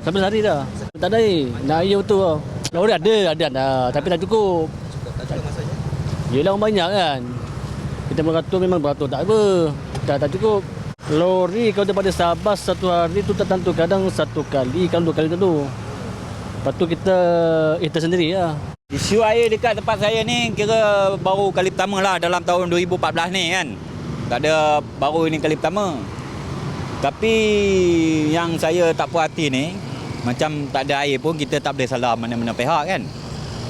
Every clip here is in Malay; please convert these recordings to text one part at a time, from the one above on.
Sampai hari dah. Tak ada air. Nak air betul lah. Lori ada. Tapi tak cukup. Yelah orang banyak kan. Kita beratur memang beratur tak apa. Tak cukup. Lori kalau daripada Sabah satu hari tu tak tentu. Kadang satu kali, kadang 2 kali tentu. Lepas tu kita tersendiri lah. Isu air dekat tempat saya ni kira baru kali pertama lah dalam tahun 2014 ni kan. Tak ada, baru ini kali pertama. Tapi yang saya tak puas hati ni, macam tak ada air pun kita tak boleh salah mana-mana pihak kan.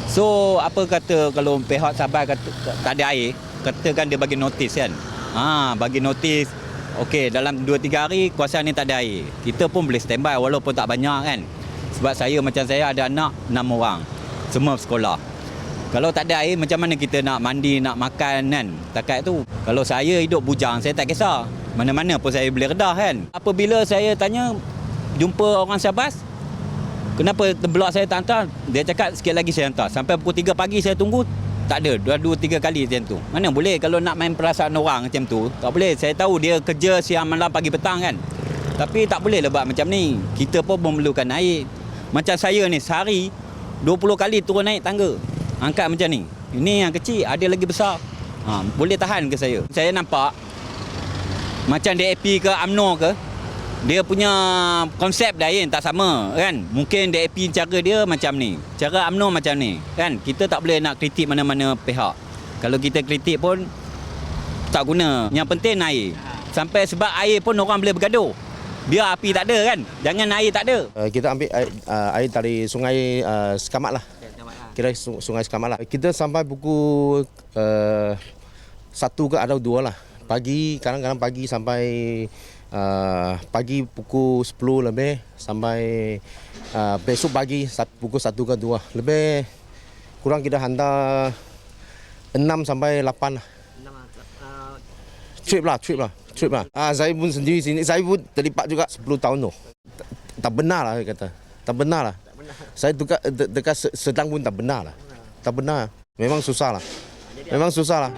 So apa kata kalau pihak Sabah kata tak ada air, katakan dia bagi notis kan. Bagi notis, okey dalam 2-3 hari kawasan ni tak ada air. Kita pun boleh standby walaupun tak banyak kan. Sebab macam saya ada anak 6 orang. Semua sekolah. Kalau tak ada air macam mana kita nak mandi, nak makan kan. Takat tu. Kalau saya hidup bujang saya tak kisah. Mana-mana pun saya boleh redah kan. Apabila saya tanya jumpa orang Syahbas, kenapa blok saya tak hantar? Dia cakap sikit lagi saya hantar. Sampai pukul 3 pagi saya tunggu, tak ada. 2-3 kali macam tu. Mana boleh kalau nak main perasaan orang macam tu. Tak boleh. Saya tahu dia kerja siang malam pagi petang kan. Tapi tak boleh lah buat macam ni. Kita pun memerlukan air. Macam saya ni sehari 20 kali turun naik tangga. Angkat macam ni. Ini yang kecil, ada lagi besar. Boleh tahan ke saya? Saya nampak macam DAP ke UMNO ke, dia punya konsep lain tak sama kan. Mungkin DAP cara dia macam ni, cara UMNO macam ni kan. Kita tak boleh nak kritik mana-mana pihak. Kalau kita kritik pun tak guna. Yang penting air. Sampai sebab air pun orang boleh bergaduh. Biar api tak ada kan. Jangan air tak ada. Kita ambil air dari sungai Sekamat lah. Kira sungai Sekamat lah. Kita sampai pukul 1 ke atau 2 lah. Pagi, kadang-kadang pagi sampai pagi pukul 10 lebih sampai besok pagi pukul 1 ke 2. Lebih kurang kita hantar 6 sampai 8 lah. Trip lah. Saya pun sendiri sini, saya pun terlibat juga 10 tahun tu. Tak benar lah dia kata. Tak benar lah. Saya dekat sedang pun tak benar lah. Tak benar. Memang susah lah.